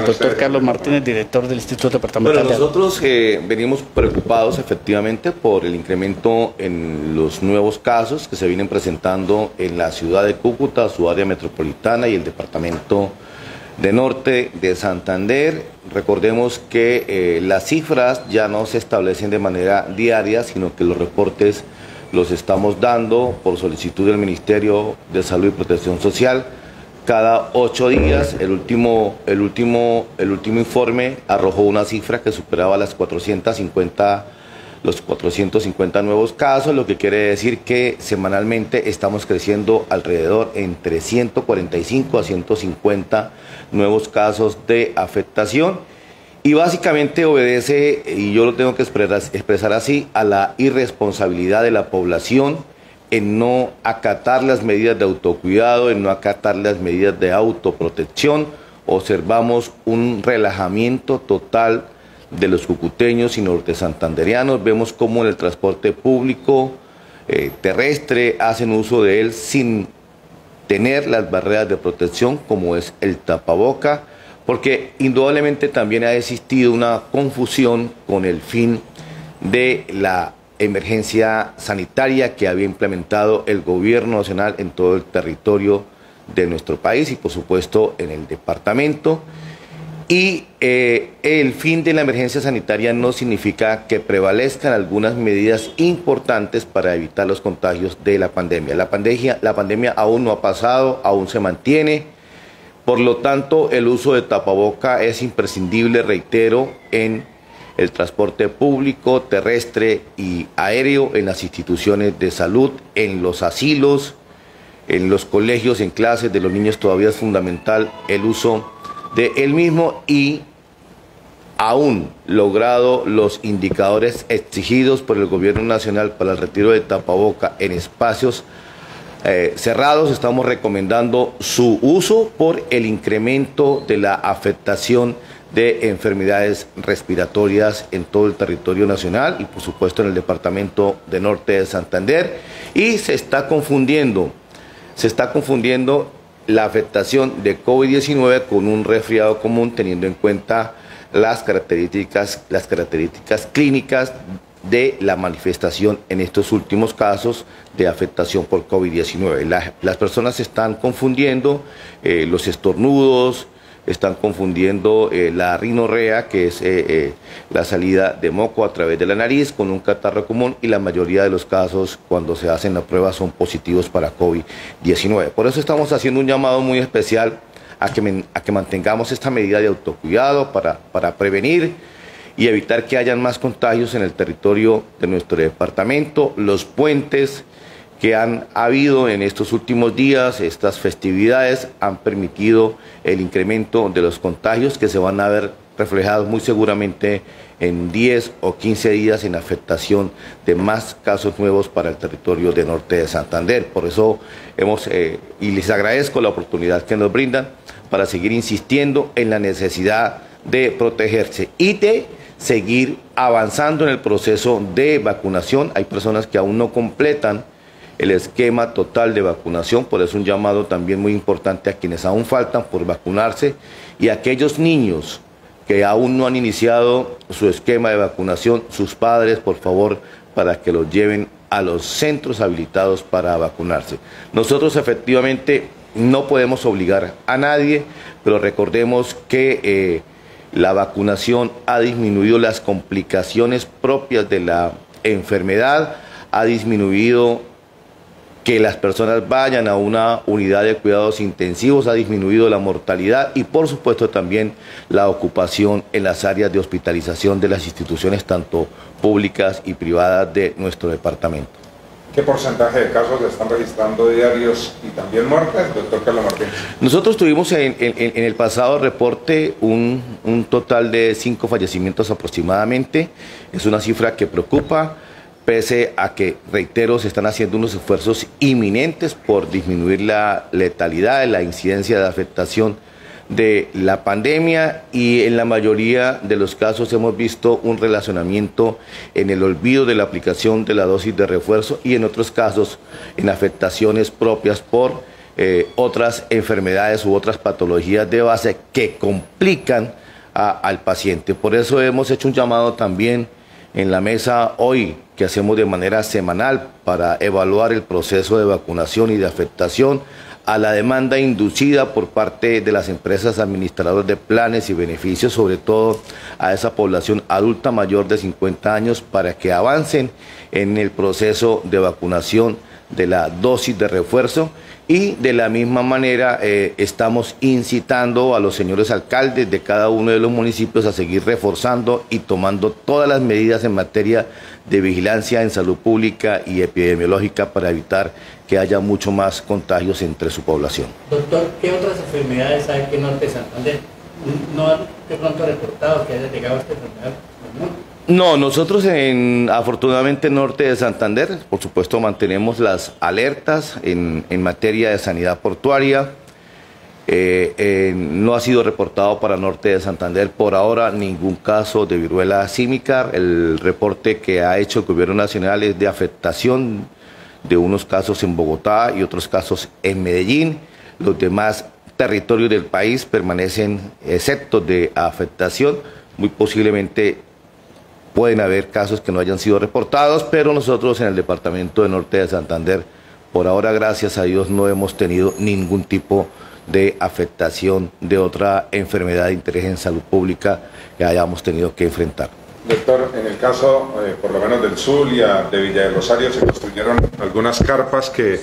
Doctor Carlos Martínez, director del Instituto Departamental. Bueno, nosotros venimos preocupados efectivamente por el incremento en los nuevos casos que se vienen presentando en la ciudad de Cúcuta, su área metropolitana y el departamento de Norte de Santander. Recordemos que las cifras ya no se establecen de manera diaria, sino que los reportes los estamos dando por solicitud del Ministerio de Salud y Protección Social. Cada 8 días, el último informe arrojó una cifra que superaba los 450 nuevos casos, lo que quiere decir que semanalmente estamos creciendo alrededor entre 145 a 150 nuevos casos de afectación. Y básicamente obedece, y yo lo tengo que expresar así, a la irresponsabilidad de la población en no acatar las medidas de autocuidado, en no acatar las medidas de autoprotección. Observamos un relajamiento total de los cucuteños y norte-santanderianos. Vemos cómo en el transporte público terrestre hacen uso de él sin tener las barreras de protección, como es el tapaboca, porque indudablemente también ha existido una confusión con el fin de la emergencia sanitaria que había implementado el gobierno nacional en todo el territorio de nuestro país y por supuesto en el departamento. Y el fin de la emergencia sanitaria no significa que prevalezcan algunas medidas importantes para evitar los contagios de la pandemia. La pandemia aún no ha pasado, aún se mantiene. Por lo tanto, el uso de tapaboca es imprescindible, reitero, en el transporte público, terrestre y aéreo, en las instituciones de salud, en los asilos, en los colegios, en clases de los niños. Todavía es fundamental el uso de él mismo, y aún logrado los indicadores exigidos por el gobierno nacional para el retiro de tapaboca en espacios cerrados, estamos recomendando su uso por el incremento de la afectación de enfermedades respiratorias en todo el territorio nacional y por supuesto en el departamento de Norte de Santander. Y se está confundiendo la afectación de COVID-19 con un resfriado común, teniendo en cuenta las características clínicas de la manifestación en estos últimos casos de afectación por COVID-19. Las personas están confundiendo los estornudos, están confundiendo la rinorrea, que es la salida de moco a través de la nariz, con un catarro común, y la mayoría de los casos cuando se hacen la prueba son positivos para COVID-19. Por eso estamos haciendo un llamado muy especial a que mantengamos esta medida de autocuidado para prevenir y evitar que hayan más contagios en el territorio de nuestro departamento. Los puentes que han habido en estos últimos días, estas festividades, han permitido el incremento de los contagios que se van a ver reflejados muy seguramente en 10 o 15 días en afectación de más casos nuevos para el territorio de Norte de Santander. Por eso y les agradezco la oportunidad que nos brindan para seguir insistiendo en la necesidad de protegerse y de seguir avanzando en el proceso de vacunación. Hay personas que aún no completan el esquema total de vacunación, por eso un llamado también muy importante a quienes aún faltan por vacunarse y a aquellos niños que aún no han iniciado su esquema de vacunación, sus padres, por favor, para que los lleven a los centros habilitados para vacunarse. Nosotros efectivamente no podemos obligar a nadie, pero recordemos que la vacunación ha disminuido las complicaciones propias de la enfermedad, ha disminuido que las personas vayan a una unidad de cuidados intensivos, ha disminuido la mortalidad y por supuesto también la ocupación en las áreas de hospitalización de las instituciones tanto públicas y privadas de nuestro departamento. ¿Qué porcentaje de casos se están registrando diarios y también muertes, doctor Carlos Martínez? Nosotros tuvimos en el pasado reporte un total de 5 fallecimientos aproximadamente. Es una cifra que preocupa, pese a que, reitero, se están haciendo unos esfuerzos inminentes por disminuir la letalidad, la incidencia de afectación de la pandemia, y en la mayoría de los casos hemos visto un relacionamiento en el olvido de la aplicación de la dosis de refuerzo y en otros casos en afectaciones propias por otras enfermedades u otras patologías de base que complican al paciente. Por eso hemos hecho un llamado también en la mesa hoy, que hacemos de manera semanal para evaluar el proceso de vacunación y de afectación a la demanda inducida por parte de las empresas administradoras de planes y beneficios, sobre todo a esa población adulta mayor de 50 años, para que avancen en el proceso de vacunación de la dosis de refuerzo. Y de la misma manera estamos incitando a los señores alcaldes de cada uno de los municipios a seguir reforzando y tomando todas las medidas en materia de vigilancia en salud pública y epidemiológica para evitar que haya mucho más contagios entre su población. Doctor, ¿qué otras enfermedades hay que Norte de Santander? ¿No han de pronto reportado que haya llegado a esta enfermedad? No, nosotros afortunadamente en Norte de Santander, por supuesto, mantenemos las alertas en materia de sanidad portuaria. No ha sido reportado para Norte de Santander por ahora ningún caso de viruela símica. El reporte que ha hecho el Gobierno Nacional es de afectación de unos casos en Bogotá y otros casos en Medellín. Los demás territorios del país permanecen exceptos de afectación. Muy posiblemente pueden haber casos que no hayan sido reportados, pero nosotros en el departamento de Norte de Santander, por ahora, gracias a Dios, no hemos tenido ningún tipo de afectación de otra enfermedad de interés en salud pública que hayamos tenido que enfrentar. Doctor, en el caso, por lo menos del Zulia, de Villa del Rosario, se construyeron algunas carpas que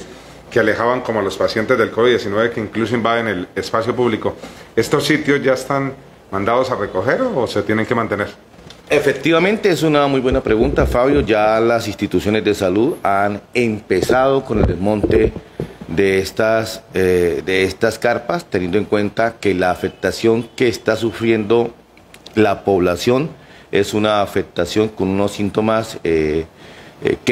alejaban como a los pacientes del COVID-19, que incluso invaden el espacio público. ¿Estos sitios ya están mandados a recoger o se tienen que mantener? Efectivamente, es una muy buena pregunta, Fabio. Ya las instituciones de salud han empezado con el desmonte de estas carpas, teniendo en cuenta que la afectación que está sufriendo la población es una afectación con unos síntomas que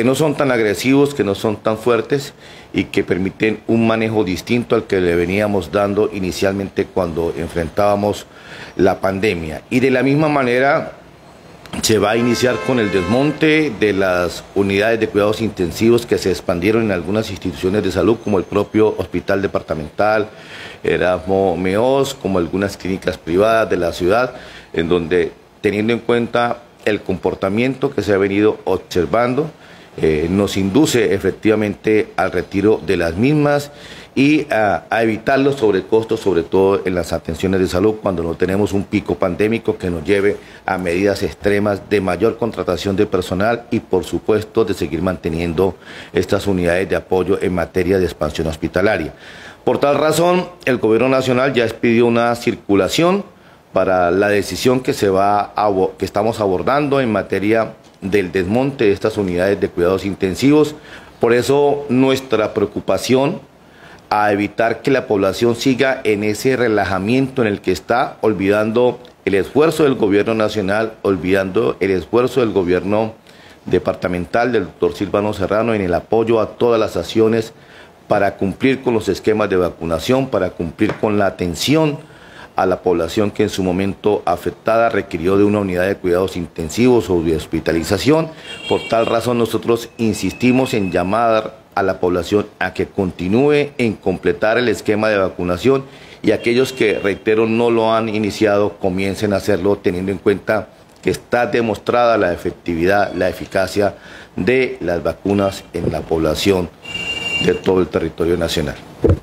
no son tan agresivos, que no son tan fuertes y que permiten un manejo distinto al que le veníamos dando inicialmente cuando enfrentábamos la pandemia. Y de la misma manera se va a iniciar con el desmonte de las unidades de cuidados intensivos que se expandieron en algunas instituciones de salud, como el propio Hospital Departamental, Erasmo Meos, como algunas clínicas privadas de la ciudad, en donde, teniendo en cuenta el comportamiento que se ha venido observando, nos induce efectivamente al retiro de las mismas y a evitar los sobrecostos, sobre todo en las atenciones de salud, cuando no tenemos un pico pandémico que nos lleve a medidas extremas de mayor contratación de personal y, por supuesto, de seguir manteniendo estas unidades de apoyo en materia de expansión hospitalaria. Por tal razón, el Gobierno Nacional ya expidió una circulación para la decisión que estamos abordando en materia del desmonte de estas unidades de cuidados intensivos. Por eso nuestra preocupación a evitar que la población siga en ese relajamiento en el que está, olvidando el esfuerzo del Gobierno Nacional, olvidando el esfuerzo del Gobierno Departamental del doctor Silvano Serrano en el apoyo a todas las acciones para cumplir con los esquemas de vacunación, para cumplir con la atención a la población que en su momento afectada requirió de una unidad de cuidados intensivos o de hospitalización. Por tal razón nosotros insistimos en llamar a la población a que continúe en completar el esquema de vacunación y aquellos que, reitero, no lo han iniciado, comiencen a hacerlo, teniendo en cuenta que está demostrada la efectividad, la eficacia de las vacunas en la población de todo el territorio nacional.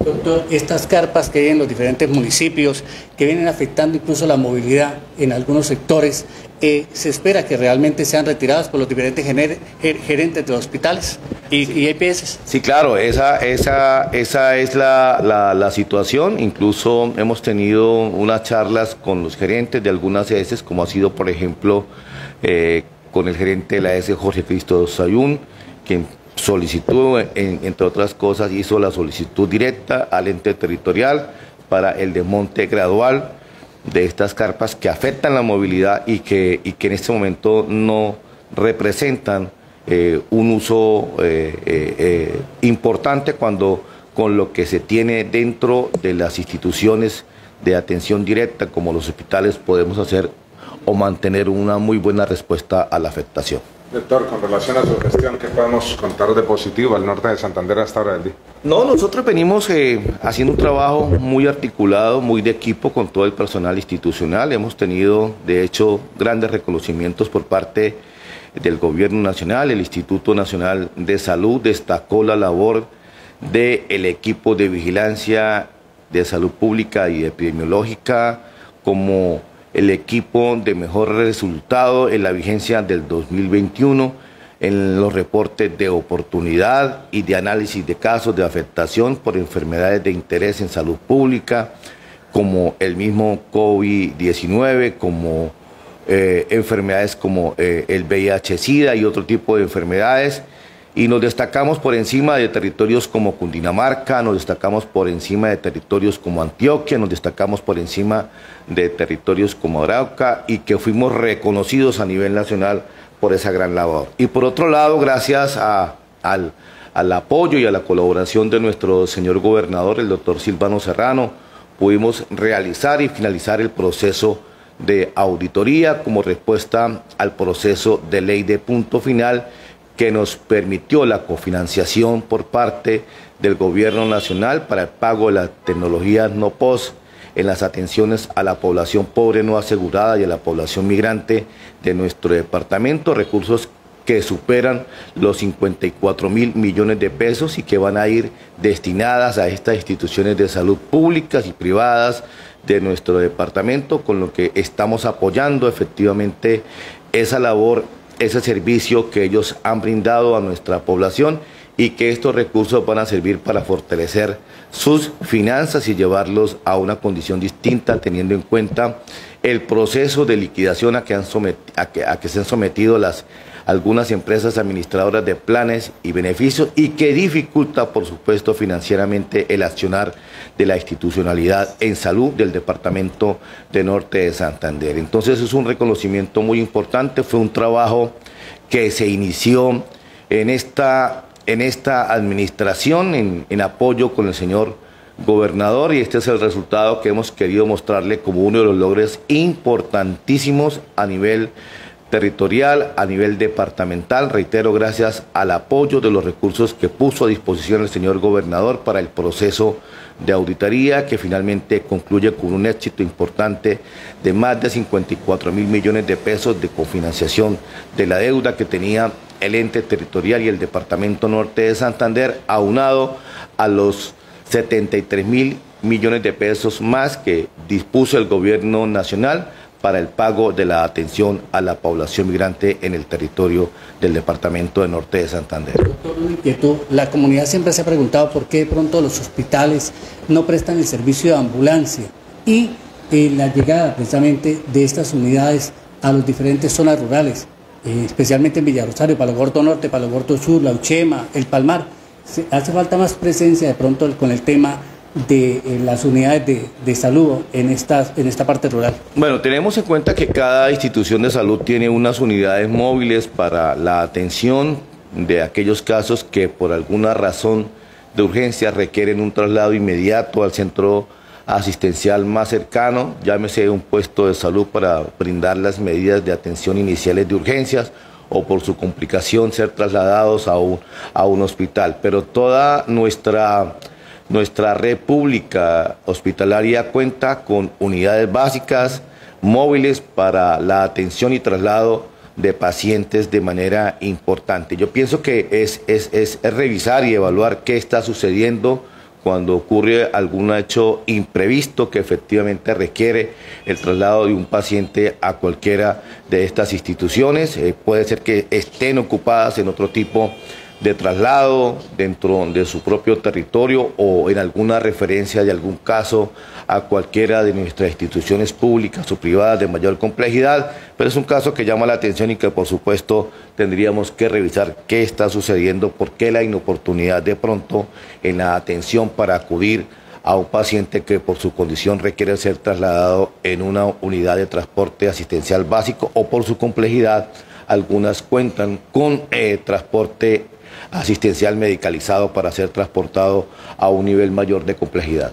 Doctor, estas carpas que hay en los diferentes municipios, que vienen afectando incluso la movilidad en algunos sectores, ¿se espera que realmente sean retiradas por los diferentes gerentes de los hospitales y EPS? Sí, claro, esa es la situación. Incluso hemos tenido unas charlas con los gerentes de algunas ES, como ha sido, por ejemplo, con el gerente de la ES, Jorge Cristo Sayún, quien solicitó, entre otras cosas, hizo la solicitud directa al ente territorial para el desmonte gradual de estas carpas que afectan la movilidad y que en este momento no representan un uso importante cuando con lo que se tiene dentro de las instituciones de atención directa como los hospitales podemos hacer o mantener una muy buena respuesta a la afectación. Doctor, con relación a su gestión, ¿qué podemos contar de positivo al norte de Santander hasta ahora del día? No, nosotros venimos haciendo un trabajo muy articulado, muy de equipo con todo el personal institucional. Hemos tenido, de hecho, grandes reconocimientos por parte del Gobierno Nacional. El Instituto Nacional de Salud destacó la labor del equipo de vigilancia de salud pública y epidemiológica como el equipo de mejor resultado en la vigencia del 2021 en los reportes de oportunidad y de análisis de casos de afectación por enfermedades de interés en salud pública, como el mismo COVID-19, como enfermedades como el VIH-Sida y otro tipo de enfermedades. Y nos destacamos por encima de territorios como Cundinamarca, nos destacamos por encima de territorios como Antioquia, nos destacamos por encima de territorios como Arauca y que fuimos reconocidos a nivel nacional por esa gran labor. Y por otro lado, gracias al apoyo y a la colaboración de nuestro señor gobernador, el doctor Silvano Serrano, pudimos realizar y finalizar el proceso de auditoría como respuesta al proceso de ley de punto final que nos permitió la cofinanciación por parte del Gobierno Nacional para el pago de las tecnologías no POS en las atenciones a la población pobre no asegurada y a la población migrante de nuestro departamento, recursos que superan los 54.000 millones de pesos y que van a ir destinadas a estas instituciones de salud públicas y privadas de nuestro departamento, con lo que estamos apoyando efectivamente esa labor, ese servicio que ellos han brindado a nuestra población y que estos recursos van a servir para fortalecer sus finanzas y llevarlos a una condición distinta, teniendo en cuenta el proceso de liquidación a que se han sometido algunas empresas administradoras de planes y beneficios y que dificulta, por supuesto, financieramente el accionar de la institucionalidad en salud del departamento de Norte de Santander. Entonces es un reconocimiento muy importante, fue un trabajo que se inició en esta administración en apoyo con el señor gobernador y este es el resultado que hemos querido mostrarle como uno de los logros importantísimos a nivel territorial, a nivel departamental, reitero, gracias al apoyo de los recursos que puso a disposición el señor gobernador para el proceso de auditoría que finalmente concluye con un éxito importante de más de 54.000 millones de pesos de cofinanciación de la deuda que tenía el ente territorial y el departamento norte de Santander, aunado a los 73.000 millones de pesos más que dispuso el gobierno nacional para el pago de la atención a la población migrante en el territorio del departamento de Norte de Santander. Doctor, una inquietud. La comunidad siempre se ha preguntado por qué de pronto los hospitales no prestan el servicio de ambulancia y la llegada precisamente de estas unidades a las diferentes zonas rurales, especialmente en Villarosario, Palo Gordo Norte, Palo Gordo Sur, La Uchema, El Palmar. Hace falta más presencia de pronto con el tema de las unidades de salud en esta parte rural. Bueno, tenemos en cuenta que cada institución de salud tiene unas unidades móviles para la atención de aquellos casos que por alguna razón de urgencia requieren un traslado inmediato al centro asistencial más cercano, llámese un puesto de salud para brindar las medidas de atención iniciales de urgencias o por su complicación ser trasladados a un hospital. Pero toda nuestra red pública hospitalaria cuenta con unidades básicas, móviles para la atención y traslado de pacientes de manera importante. Yo pienso que es revisar y evaluar qué está sucediendo cuando ocurre algún hecho imprevisto que efectivamente requiere el traslado de un paciente a cualquiera de estas instituciones. Puede ser que estén ocupadas en otro tipo de traslado dentro de su propio territorio o en alguna referencia de algún caso a cualquiera de nuestras instituciones públicas o privadas de mayor complejidad, pero es un caso que llama la atención y que por supuesto tendríamos que revisar qué está sucediendo, por qué la inoportunidad de pronto en la atención para acudir a un paciente que por su condición requiere ser trasladado en una unidad de transporte asistencial básico o por su complejidad, algunas cuentan con transporte asistencial medicalizado para ser transportado a un nivel mayor de complejidad.